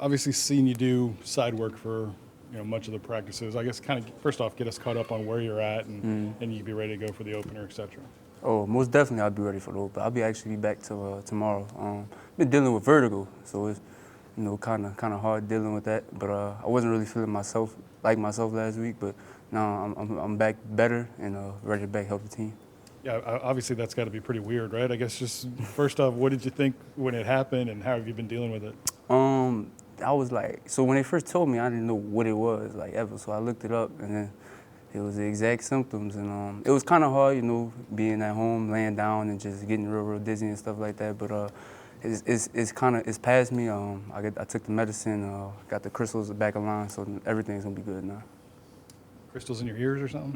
Obviously, seen you do side work for much of the practices. I guess kind of first off, get us caught up on where you're at, and you be ready to go for the opener, etc. Oh, most definitely I'll be ready for the open. I'll be actually back till tomorrow. Been dealing with vertigo, so it's kind of hard dealing with that. But I wasn't really feeling myself last week. But now I'm back better and ready to back help the team. Yeah, obviously that's got to be pretty weird, right? I guess just first off, what did you think when it happened, and how have you been dealing with it? I was like, so when they first told me, I didn't know what it was like ever. So I looked it up, and then it was the exact symptoms, and it was kind of hard, being at home, laying down, and just getting real dizzy and stuff like that. But it's past me. I took the medicine, got the crystals back aligned, so everything's gonna be good now. Crystals in your ears or something?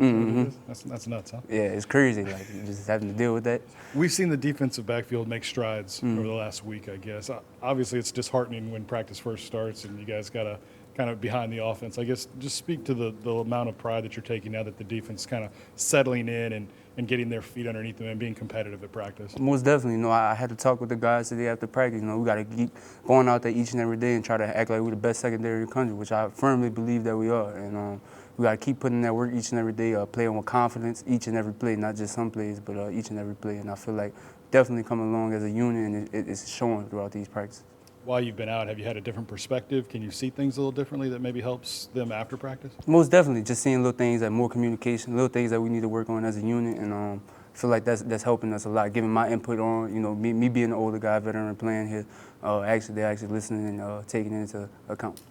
Mm-hmm. That's nuts, huh? Yeah, it's crazy. Like just having to deal with that. We've seen the defensive backfield make strides over the last week, I guess. Obviously, it's disheartening when practice first starts and you guys got to kind of behind the offense. I guess just speak to the amount of pride that you're taking now that the defense is kind of settling in and getting their feet underneath them and being competitive at practice. Most definitely. I had to talk with the guys today after practice. We got to keep going out there each and every day and try to act like we're the best secondary in the country, which I firmly believe that we are. And we got to keep putting in that work each and every day, playing with confidence each and every play, not just some plays, but each and every play. And I feel like definitely coming along as a unit, and it's showing throughout these practices. While you've been out, have you had a different perspective? Can you see things a little differently that maybe helps them after practice? Most definitely, just seeing little things like more communication, little things that we need to work on as a unit, and I feel like that's helping us a lot. Giving my input on, me being an older guy, veteran, playing here, they're actually listening and taking it into account.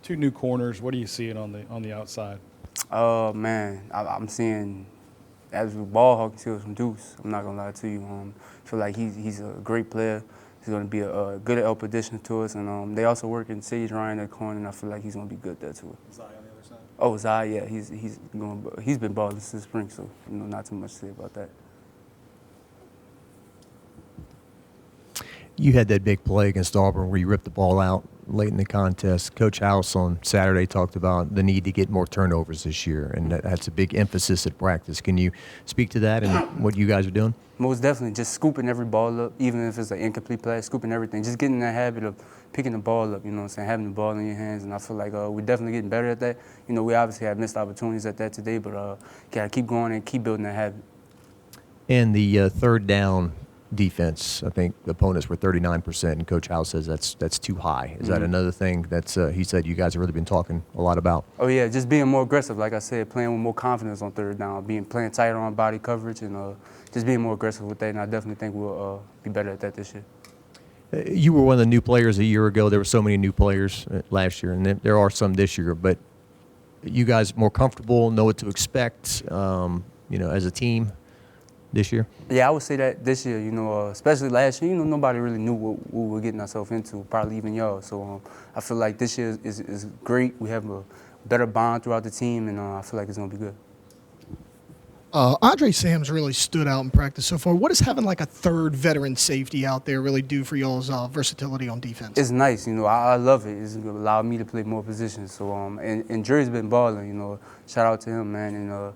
2 new corners. What are you seeing on the outside? Man, I'm seeing absolute ball hawking skills from Deuce. I'm not gonna lie to you. I feel like he's a great player. He's going to be a good help addition to us, and they also work in Sage Ryan at corner, and I feel like he's going to be good there too. Zai on the other side? Oh, Zai, yeah, he's been balling since spring, so not too much to say about that. You had that big play against Auburn where you ripped the ball out late in the contest. Coach House on Saturday talked about the need to get more turnovers this year, and that's a big emphasis at practice. Can you speak to that and what you guys are doing? Most definitely, just scooping every ball up, even if it's an incomplete play, scooping everything. Just getting in that habit of picking the ball up, having the ball in your hands, and I feel like we're definitely getting better at that. We obviously have missed opportunities at that today, but gotta keep going and keep building that habit. And the third down defense, I think the opponents were 39%, and Coach House says that's too high. Is that another thing that's he said you guys have really been talking a lot about? Oh yeah, just being more aggressive, like I said, playing with more confidence on third down, playing tighter on body coverage, and just being more aggressive with that. And I definitely think we'll be better at that this year. You were one of the new players a year ago. There were so many new players last year, and there are some this year. But you guys more comfortable, know what to expect, as a team this year? Yeah, I would say that this year, especially last year, nobody really knew what we were getting ourselves into, probably even y'all. So I feel like this year is great. We have a better bond throughout the team, and I feel like it's going to be good. Andre Sam's really stood out in practice so far. What does having like a third veteran safety out there really do for y'all's versatility on defense? It's nice, I love it. It's allowed me to play more positions. So and Jerry's been balling, shout out to him, man. And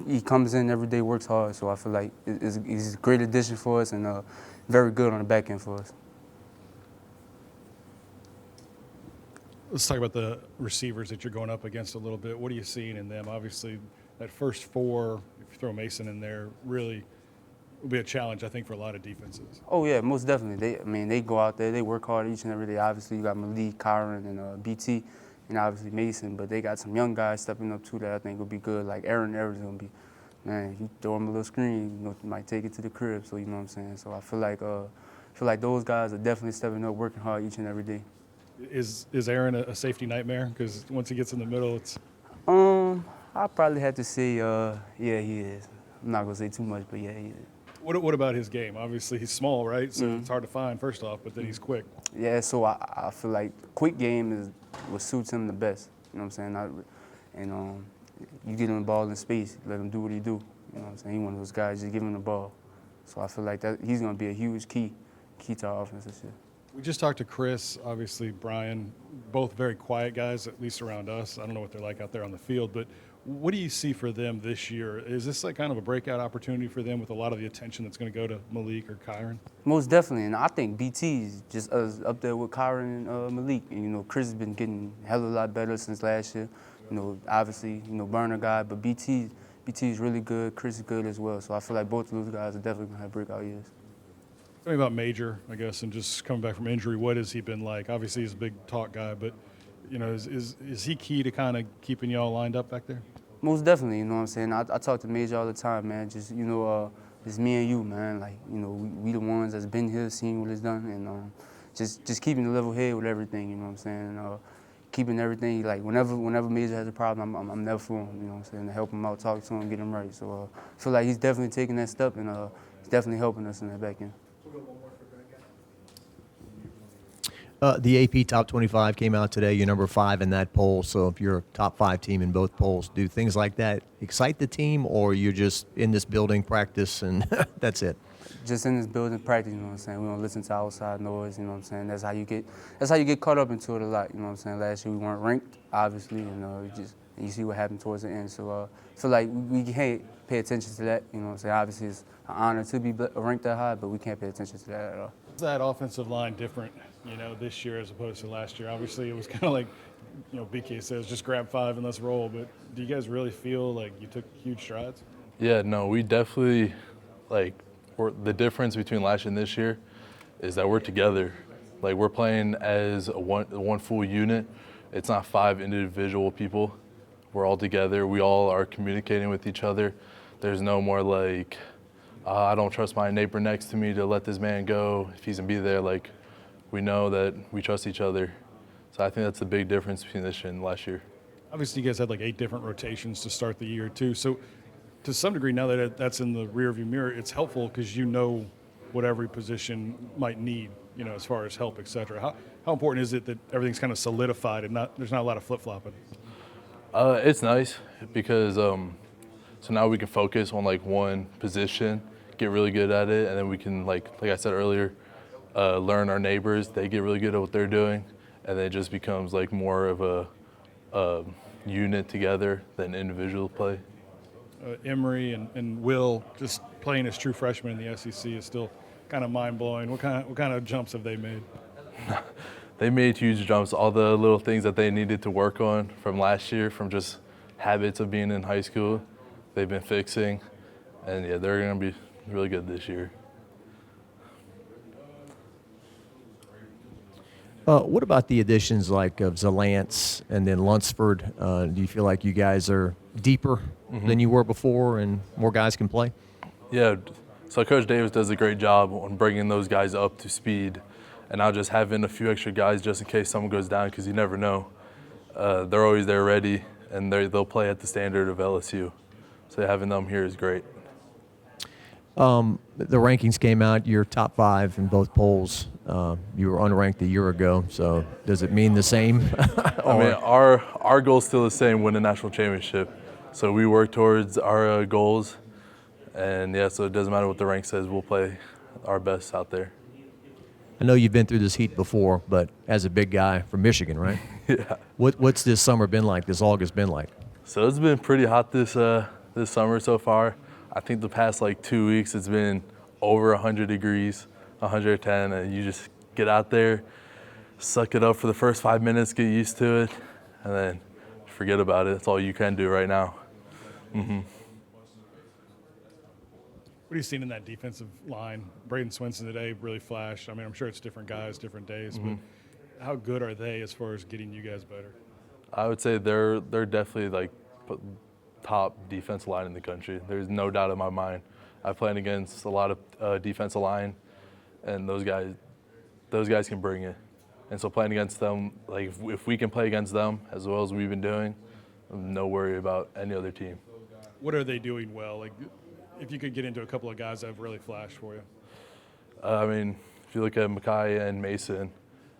he comes in every day, works hard. So I feel like he's a great addition for us and very good on the back end for us. Let's talk about the receivers that you're going up against a little bit. What are you seeing in them? Obviously, that first 4, if you throw Mason in there, really will be a challenge, I think, for a lot of defenses. Oh, yeah, most definitely. They go out there, they work hard each and every day. Obviously, you got Malik, Kyron, and BT, and obviously Mason. But they got some young guys stepping up, too, that I think will be good. Like Aaron's going to be, man, you throw him a little screen, you might take it to the crib, so you know what I'm saying? So I feel like those guys are definitely stepping up, working hard each and every day. Is Aaron a safety nightmare? Because once he gets in the middle, it's... I probably have to say, yeah, he is. I'm not going to say too much, but yeah, he is. What about his game? Obviously, he's small, right? So it's hard to find, first off, but then he's quick. Yeah, so I feel like quick game is what suits him the best. You know what I'm saying? You get him the ball in space, let him do what he do. You know what I'm saying? He's one of those guys, just give him the ball. So I feel like that he's going to be a huge key to our offense this year. We just talked to Chris, obviously Brian, both very quiet guys, at least around us. I don't know what they're like out there on the field, but What do you see for them this year? Is this like kind of a breakout opportunity for them with a lot of the attention that's going to go to Malik or Kyron? Most definitely, and I think BT is just up there with Kyron and Malik. And, you know, Chris has been getting a hell of a lot better since last year. You know, obviously, you know, burner guy, but BT is really good. Chris is good as well. So I feel like both of those guys are definitely going to have breakout years. Tell me about Major, I guess, and just coming back from injury. What has he been like? Obviously, he's a big talk guy, but you know, is he key to kind of keeping y'all lined up back there? Most definitely, you know what I'm saying? I talk to Major all the time, man. Just, you know, it's me and you, man. Like, you know, we the ones that's been here, seen what it's done, and just keeping the level head with everything, you know what I'm saying? Keeping everything, like, whenever Major has a problem, I'm there for him, you know what I'm saying, to help him out, talk to him, get him right. So I feel like he's definitely taking that step, and he's definitely helping us in that back end. The AP Top 25 came out today. You're number 5 in that poll. So if you're a top 5 team in both polls, do things like that excite the team, or you're just in this building, practice, and that's it? Just in this building, practice, you know what I'm saying? We don't listen to outside noise, you know what I'm saying? That's how you get caught up into it a lot, you know what I'm saying? Last year we weren't ranked, obviously, and you see what happened towards the end. So I feel like we can't pay attention to that, you know what I'm saying? Obviously it's an honor to be ranked that high, but we can't pay attention to that at all. Is that offensive line different, you know, this year as opposed to last year? Obviously, it was kind of like, you know, BK says, just grab 5 and let's roll. But do you guys really feel like you took huge strides? Yeah, no, we definitely, like, the difference between last year and this year is that we're together. Like, we're playing as one full unit. It's not 5 individual people. We're all together. We all are communicating with each other. There's no more like, I don't trust my neighbor next to me to let this man go if he's gonna be there. Like, we know that we trust each other. So I think that's the big difference between this year and last year. Obviously, you guys had like 8 different rotations to start the year, too. So to some degree, now that that's in the rearview mirror, it's helpful because you know what every position might need, you know, as far as help, et cetera. How important is it that everything's kind of solidified and there's not a lot of flip-flopping? It's nice because so now we can focus on like one position, get really good at it, and then we can, like I said earlier, learn our neighbors. They get really good at what they're doing, and then it just becomes like more of a unit together than individual play. Emory and Will just playing as true freshmen in the SEC is still kind of mind-blowing. What kind of jumps have they made? They made huge jumps. All the little things that they needed to work on from last year, from just habits of being in high school, they've been fixing. And yeah, they're going to be really good this year. What about the additions like of Zalance and then Lunsford? Do you feel like you guys are deeper than you were before and more guys can play? Yeah, so Coach Davis does a great job on bringing those guys up to speed. And now just having a few extra guys just in case someone goes down, because you never know. They're always there ready, and they'll play at the standard of LSU. So having them here is great. The rankings came out. You're top 5 in both polls. You were unranked a year ago, so does it mean the same? I mean, our goal is still the same: win a national championship. So we work towards our goals, and yeah, so it doesn't matter what the rank says. We'll play our best out there. I know you've been through this heat before, but as a big guy from Michigan, right? Yeah. What's this summer been like? This August been like? So it's been pretty hot this summer so far. I think the past like 2 weeks it's been over 100 degrees, 110, and you just get out there, suck it up for the first 5 minutes, get used to it, and then forget about it. That's all you can do right now. What are you seeing in that defensive line? Braden Swinson today really flashed. I mean, I'm sure it's different guys, different days, but how good are they as far as getting you guys better? I would say they're definitely like top defensive line in the country. There's no doubt in my mind. I've played against a lot of defensive line, and those guys can bring it. And so playing against them, like if we can play against them as well as we've been doing, no worry about any other team. What are they doing well? Like, if you could get into a couple of guys that have really flashed for you. I mean, if you look at Micaiah and Mason,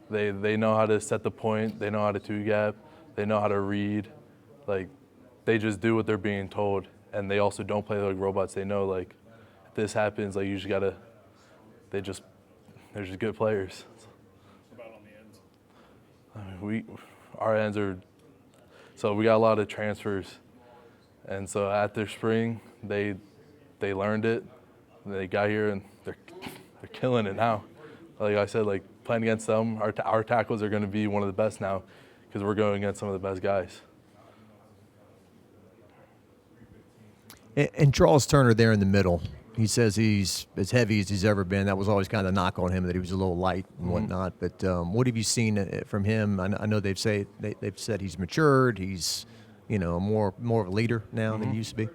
they know how to set the point. They know how to two-gap. They know how to read. Like, they just do what they're being told, and they also don't play like robots. They know, like, if this happens, like, you just gotta. They're just good players. What about on the ends? I mean, our ends are. So we got a lot of transfers. And so after spring, they learned it. They got here and they're killing it now. Like I said, like playing against them, our tackles are going to be one of the best now because we're going against some of the best guys. And Charles Turner there in the middle, he says he's as heavy as he's ever been. That was always kind of a knock on him, that he was a little light and whatnot. But what have you seen from him? I know they've said he's matured. He's, more of a leader now than he used to be.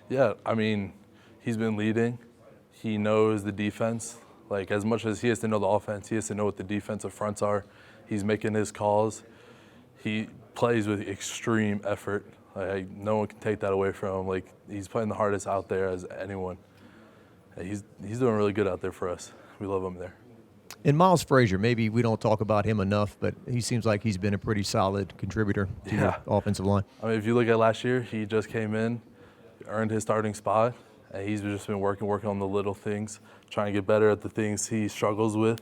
Yeah, I mean, he's been leading. He knows the defense. Like, as much as he has to know the offense, he has to know what the defensive fronts are. He's making his calls. He plays with extreme effort. Like, no one can take that away from him. Like, he's playing the hardest out there as anyone. He's doing really good out there for us. We love him there. And Miles Frazier, maybe we don't talk about him enough, but he seems like he's been a pretty solid contributor to your offensive line. I mean, if you look at last year, he just came in, earned his starting spot, and he's just been working on the little things, trying to get better at the things he struggles with.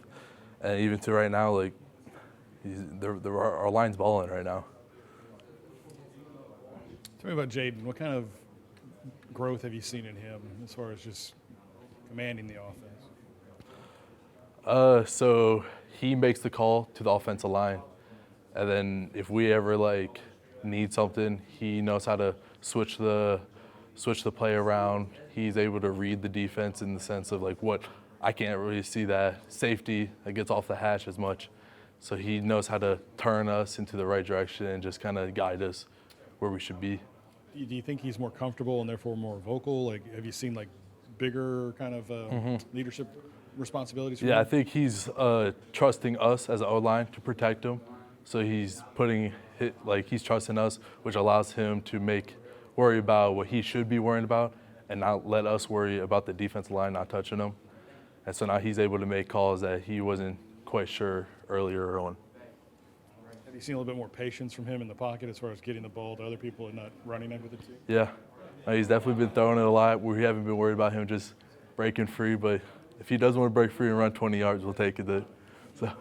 And even to right now, like, our line's balling right now. Tell me about Jaden. What kind of growth have you seen in him as far as just commanding the offense? So he makes the call to the offensive line, and then if we ever need something, he knows how to switch the play around. He's able to read the defense in the sense of what I can't really see that safety that gets off the hash as much. So he knows how to turn us into the right direction and just kind of guide us where we should be. Do you think he's more comfortable and therefore more vocal? Have you seen bigger kind of leadership responsibilities for him? Yeah, I think he's trusting us as an O-line to protect him. So he's he's trusting us, which allows him to worry about what he should be worrying about and not let us worry about the defensive line not touching him. And so now he's able to make calls that he wasn't quite sure earlier on. Have you seen a little bit more patience from him in the pocket as far as getting the ball to other people and not running it with it too? Yeah, he's definitely been throwing it a lot. We haven't been worried about him just breaking free, but if he does want to break free and run 20 yards, we'll take it then. So.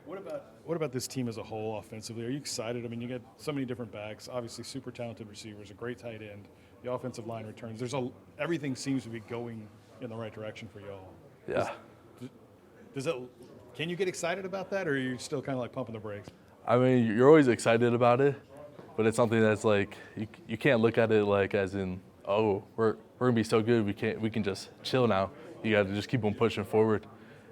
What about this team as a whole offensively? Are you excited? I mean, you got so many different backs, obviously super talented receivers, a great tight end, the offensive line returns. Everything seems to be going in the right direction for y'all. Yeah. Can you get excited about that, or are you still kind of pumping the brakes? I mean, you're always excited about it, but it's something that's you can't look at it as in, oh, we're gonna be so good we can just chill now. You got to just keep on pushing forward,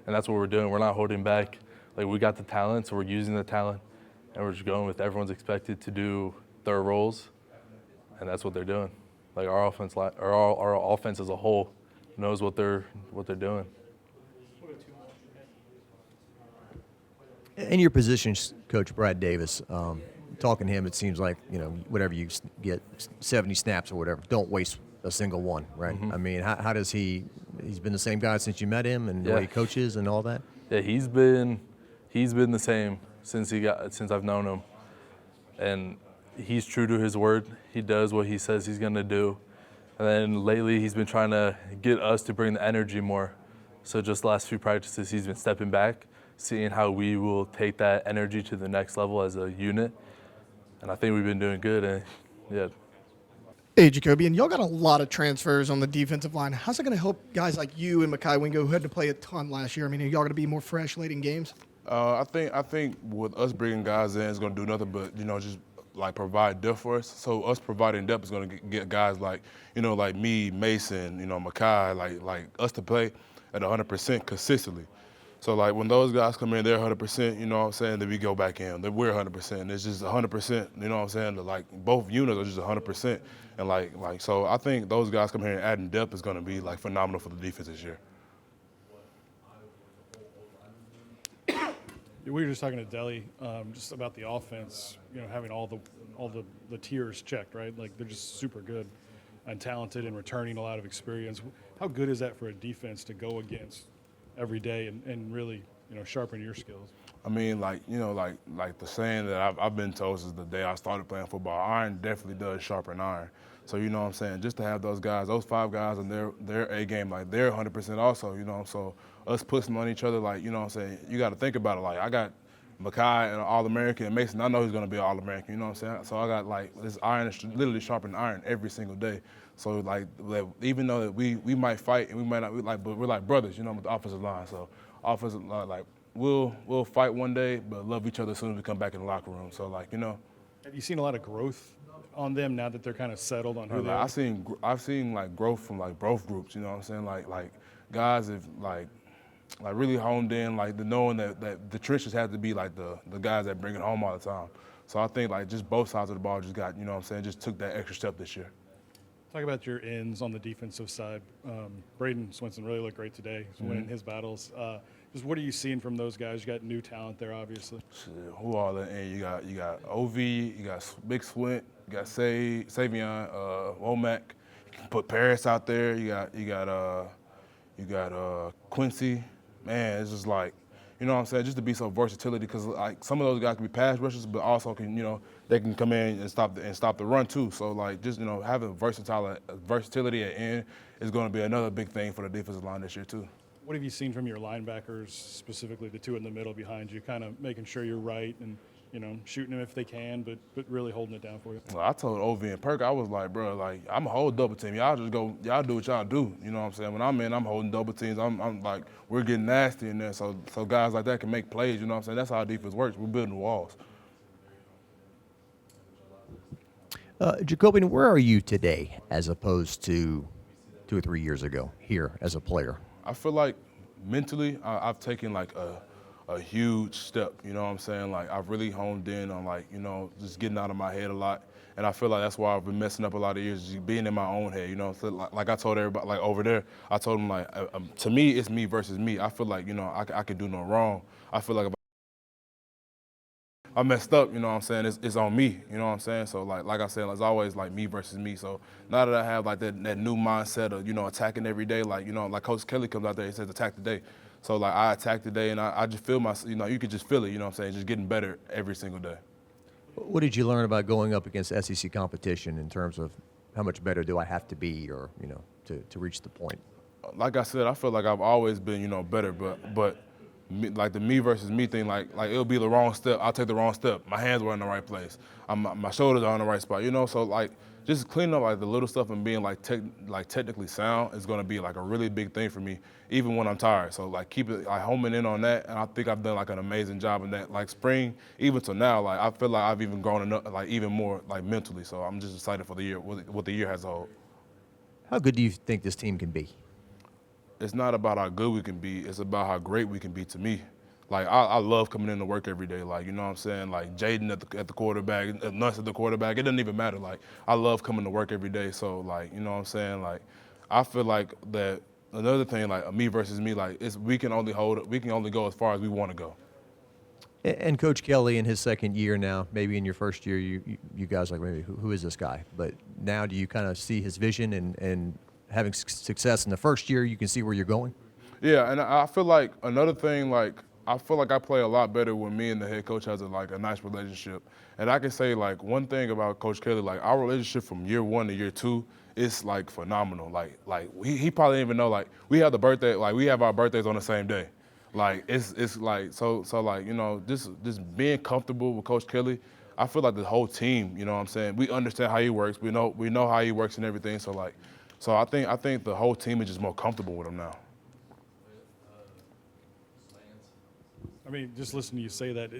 and that's what we're doing. We're not holding back. We got the talent, so we're using the talent, and we're just going with everyone's expected to do their roles, and that's what they're doing. Our offense, our offense as a whole, knows what they're doing. And your position coach, Brad Davis, talking to him, it seems like, whatever you get, 70 snaps or whatever, don't waste a single one, right? I mean, how does he's been the same guy since you met him and the way he coaches and all that? Yeah, he's been the same since I've known him. And he's true to his word. He does what he says he's going to do. And then lately he's been trying to get us to bring the energy more. So just the last few practices he's been stepping back, seeing how we will take that energy to the next level as a unit. And I think we've been doing good. And yeah. Hey, Jacoby, and y'all got a lot of transfers on the defensive line. How's it going to help guys like you and Mekhi Wingo, who had to play a ton last year? I mean, are y'all going to be more fresh late in games? I think with us bringing guys in, it's going to do nothing but, just provide depth for us. So us providing depth is going to get guys like me, Mason, Mekhi, like us to play at 100% consistently. So, when those guys come in, they're 100%, then we go back in. Then we're 100%. It's just 100%, both units are just 100%. And, so I think those guys coming here and adding depth is going to be, phenomenal for the defense this year. We were just talking to Deli just about the offense, having all the tiers checked, right? They're just super good and talented and returning a lot of experience. How good is that for a defense to go against every day and really, sharpen your skills? I mean, like the saying that I've been told since the day I started playing football, iron definitely does sharpen iron. So, just to have those guys, those 5 guys in their A game, they're 100% also, so us pushing on each other, you got to think about it. I got Makai and All-American, and Mason, I know he's going to be an All-American, you know what I'm saying? So I got, like, this iron is literally sharpening iron every single day. So, like, even though that we might fight and we might not, but we're like brothers, you know, with the offensive line. So, offensive line, like, we'll fight one day, but love each other as soon as we come back in the locker room. So, like, you know. Have you seen a lot of growth on them now that they're kind of settled on who they are? I've seen like growth from like both groups, you know what I'm saying? Like guys have like really honed in, like the knowing that the trenches have to be like the guys that bring it home all the time. So I think like just both sides of the ball just got, you know what I'm saying, just took that extra step this year. Talk about your ends on the defensive side. Braden Swinson really looked great today. He's winning his battles. Just what are you seeing from those guys? You got new talent there, obviously. Shit, who all in? And you got OV, you got Big Swint, you got Savion, Womack. You can put Paris out there. You got Quincy. Man, it's just like, you know what I'm saying, just to be so versatility, because like some of those guys can be pass rushers, but also can, you know, they can come in and stop the run too. So like just, you know, having versatility at end is going to be another big thing for the defensive line this year too. What have you seen from your linebackers, specifically the two in the middle behind you, kind of making sure you're right and, you know, shooting them if they can, but really holding it down for you? Well, I told OV and Perk, I was like, bro, like, I'm a whole double team. Y'all just go, y'all do what y'all do. You know what I'm saying? When I'm in, I'm holding double teams. I'm like, we're getting nasty in there. So guys like that can make plays, you know what I'm saying? That's how our defense works. We're building walls. Jacobian, where are you today as opposed to 2 or 3 years ago here as a player? I feel like mentally, I've taken like a huge step, you know what I'm saying? Like I've really honed in on like, you know, just getting out of my head a lot. And I feel like that's why I've been messing up a lot of years, just being in my own head, you know? So like I told everybody, like over there, I told them like, to me, it's me versus me. I feel like, you know, I can do no wrong. I feel like if I messed up, you know what I'm saying, it's on me, you know what I'm saying? So like I said, it's always like me versus me. So now that I have like that new mindset of, you know, attacking every day, like, you know, like Coach Kelly comes out there, he says attack today. So like I attack today and I just feel you know, you could just feel it, you know what I'm saying, just getting better every single day. What did you learn about going up against SEC competition in terms of how much better do I have to be or, you know, to reach the point? Like I said, I feel like I've always been, you know, better, but like the me versus me thing, like it'll be the wrong step. I'll take the wrong step. My hands were in the right place. My shoulders are in the right spot, you know? So like just cleaning up like the little stuff and being like technically sound is gonna be like a really big thing for me, even when I'm tired. So like keep it like homing in on that, and I think I've done like an amazing job in that. Like spring, even till now, like I feel like I've even grown enough, like even more like mentally. So I'm just excited for the year, what the year has to hold. How good do you think this team can be? It's not about how good we can be, it's about how great we can be to me. Like, I love coming into work every day, like, you know what I'm saying? Like, Jaden at the quarterback, Nuss at the quarterback, it doesn't even matter. Like, I love coming to work every day, so, like, you know what I'm saying? Like, I feel like that another thing, like, me versus me, like, we can only go as far as we want to go. And Coach Kelly in his second year now, maybe in your first year, you guys like, maybe who is this guy? But now do you kind of see his vision and having success in the first year, you can see where you're going? Yeah, and I feel like another thing, like, I feel like I play a lot better when me and the head coach has a nice relationship. And I can say like one thing about Coach Kelly, like our relationship from year 1 to year 2 is like phenomenal. Like he probably didn't even know, like we have our birthdays on the same day. Like it's like so like, you know, just being comfortable with Coach Kelly, I feel like the whole team, you know what I'm saying, we understand how he works. We know how he works and everything. So I think the whole team is just more comfortable with him now. I mean, just listening to you say that,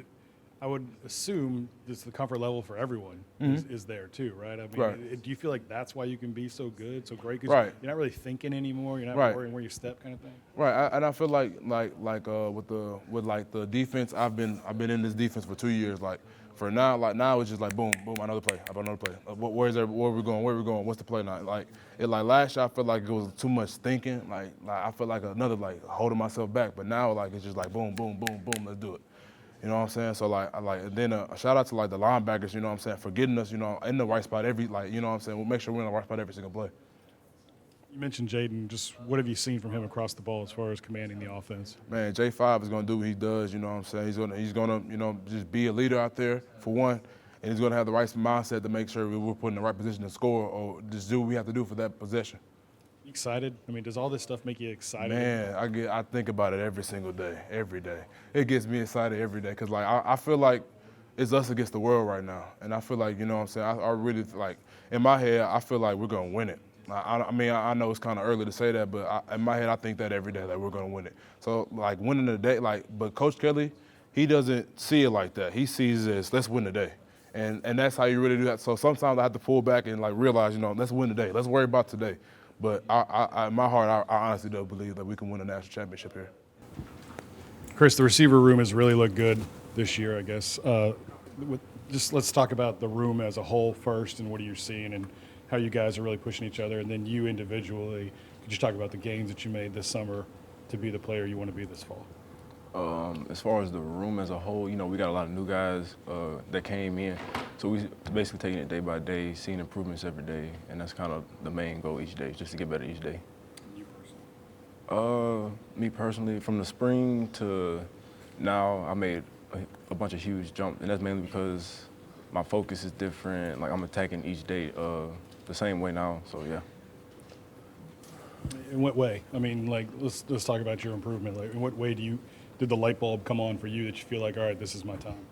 I would assume just the comfort level for everyone is there too, right? I mean, Right. do you feel like that's why you can be so good, so great? 'Cause Right. you're not really thinking anymore. You're not Right. worrying where you step, kind of thing. Right, and I feel like with the defense, I've been in this defense for 2 years. Like for now, now it's just like boom, boom, another play. Where are we going? What's the play now? Like last year, I felt like it was too much thinking. Like I felt like another like holding myself back. But now like it's just like boom, boom, boom, boom, let's do it. You know what I'm saying? So then a shout out to like the linebackers. You know what I'm saying, for getting us, you know, in the right spot you know what I'm saying. We'll make sure we're in the right spot every single play. You mentioned Jaden. Just what have you seen from him across the ball as far as commanding the offense? Man, J5 is gonna do what he does. You know what I'm saying? He's gonna you know just be a leader out there for one, and he's gonna have the right mindset to make sure we're put in the right position to score or just do what we have to do for that possession. Excited? I mean, does all this stuff make you excited? Man, I think about it every single day, every day. It gets me excited every day because like I feel like it's us against the world right now, and I feel like you know what I'm saying. I really like in my head I feel like we're gonna win it. I mean I know it's kind of early to say that, but in my head I think that every day that we're gonna win it. So like winning the day, like but Coach Kelly, he doesn't see it like that. He sees it as let's win the day. And that's how you really do that. So sometimes I have to pull back and like realize, you know, let's win today. Let's worry about today. But in my heart, I honestly don't believe that we can win a national championship here. Chris, the receiver room has really looked good this year, I guess. Just let's talk about the room as a whole first, and what are you seeing, and how you guys are really pushing each other, and then you individually. Could you talk about the gains that you made this summer to be the player you want to be this fall? As far as the room as a whole, you know, we got a lot of new guys that came in. So we basically taking it day by day, seeing improvements every day, and that's kind of the main goal each day, just to get better each day. You personally? Me personally, from the spring to now, I made a bunch of huge jumps, and that's mainly because my focus is different. Like I'm attacking each day the same way now, so yeah. In what way? I mean, like let's talk about your improvement. Like, in what way did the light bulb come on for you that you feel like, all right, this is my time?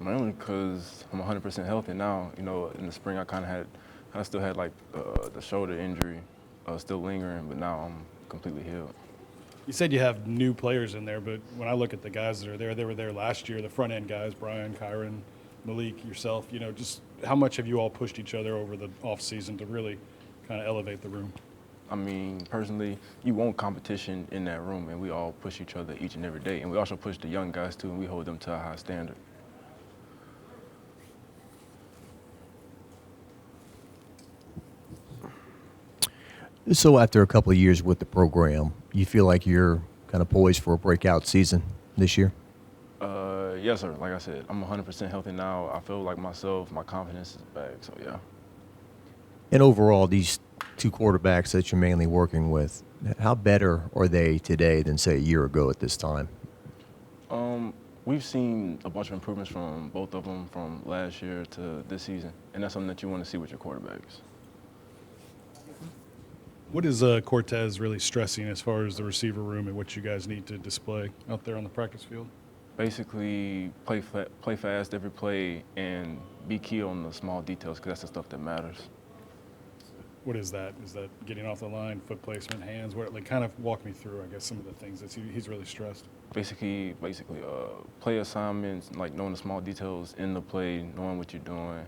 Mainly because I'm 100% healthy now. You know, in the spring I kind of still had like the shoulder injury still lingering, but now I'm completely healed. You said you have new players in there, but when I look at the guys that are there, they were there last year, the front end guys, Brian, Kyron, Malik, yourself, you know, just how much have you all pushed each other over the off season to really kind of elevate the room? I mean, personally, you want competition in that room, and we all push each other each and every day. And we also push the young guys, too, and we hold them to a high standard. So after a couple of years with the program, you feel like you're kind of poised for a breakout season this year? Yes, sir. Like I said, I'm 100% healthy now. I feel like myself. My confidence is back, so yeah. And overall, these two quarterbacks that you're mainly working with, how better are they today than, say, a year ago at this time? We've seen a bunch of improvements from both of them from last year to this season, and that's something that you want to see with your quarterbacks. What is Cortez really stressing as far as the receiver room and what you guys need to display out there on the practice field? Basically, play fast every play and be key on the small details because that's the stuff that matters. What is that? Is that getting off the line, foot placement, hands? What, like, kind of walk me through, I guess, some of the things that he's really stressed. Basically, play assignments, like knowing the small details in the play, knowing what you're doing,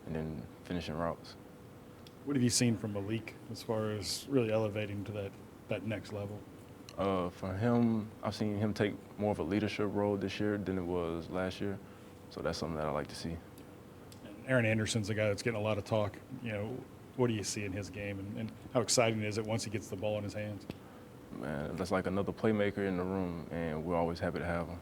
and then finishing routes. What have you seen from Malik as far as really elevating to that next level? For him, I've seen him take more of a leadership role this year than it was last year, so that's something that I like to see. And Aaron Anderson's a guy that's getting a lot of talk. You know, what do you see in his game, and how exciting is it once he gets the ball in his hands? Man, that's like another playmaker in the room, and we're always happy to have him.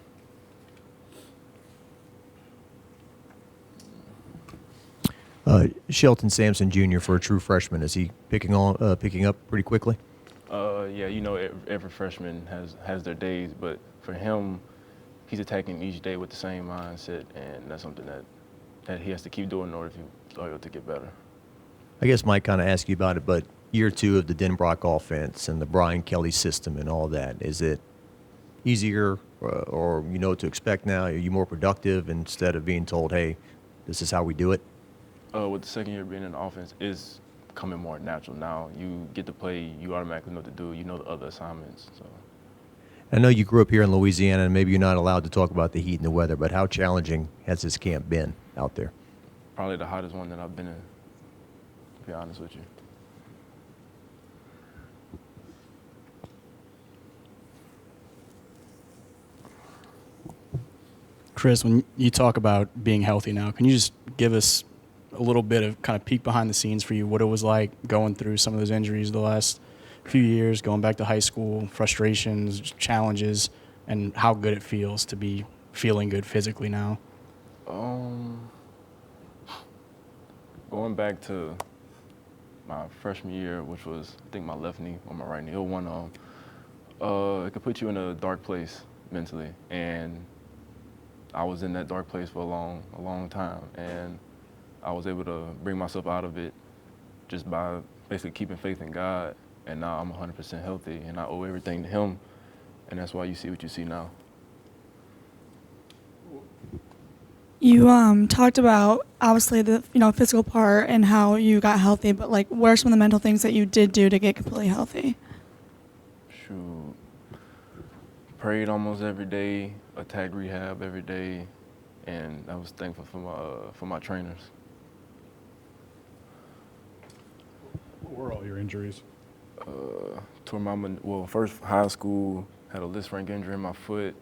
Shelton Sampson Jr. for a true freshman, is he picking up pretty quickly? Yeah, you know, every freshman has their days, but for him, he's attacking each day with the same mindset, and that's something that he has to keep doing in order to get better. I guess Mike kind of asked you about it, but year two of the Denbrock offense and the Brian Kelly system and all that, is it easier or you know what to expect now? Are you more productive instead of being told, hey, this is how we do it? With the second year being in the offense, it's becoming more natural now. You get to play, you automatically know what to do. You know the other assignments. So. I know you grew up here in Louisiana, and maybe you're not allowed to talk about the heat and the weather, but how challenging has this camp been out there? Probably the hottest one that I've been in, to be honest with you. Chris, when you talk about being healthy now, can you just give us a little bit of kind of peek behind the scenes for you, what it was like going through some of those injuries the last few years, going back to high school, frustrations, challenges, and how good it feels to be feeling good physically now? Going back to my freshman year, which was, I think, my left knee or my right knee, it could put you in a dark place mentally, and I was in that dark place for a long time, and I was able to bring myself out of it just by basically keeping faith in God and now I'm 100% healthy, and I owe everything to him, and that's why you see what you see now. You talked about obviously the physical part and how you got healthy, but like, what are some of the mental things that you did do to get completely healthy? Shoot, prayed almost every day, attacked rehab every day, and I was thankful for my trainers. What were all your injuries? Tore first high school, had a list rank injury in my foot,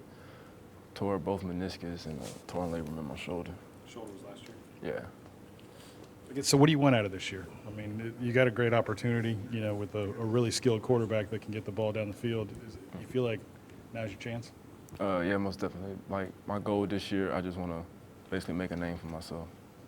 tore both meniscus and a torn labrum in my shoulder. Shoulder was last year. Yeah. Okay, so what do you want out of this year? I mean, you got a great opportunity, with a really skilled quarterback that can get the ball down the field. You feel like now's your chance? Yeah, most definitely. Like, my goal this year, I just want to basically make a name for myself.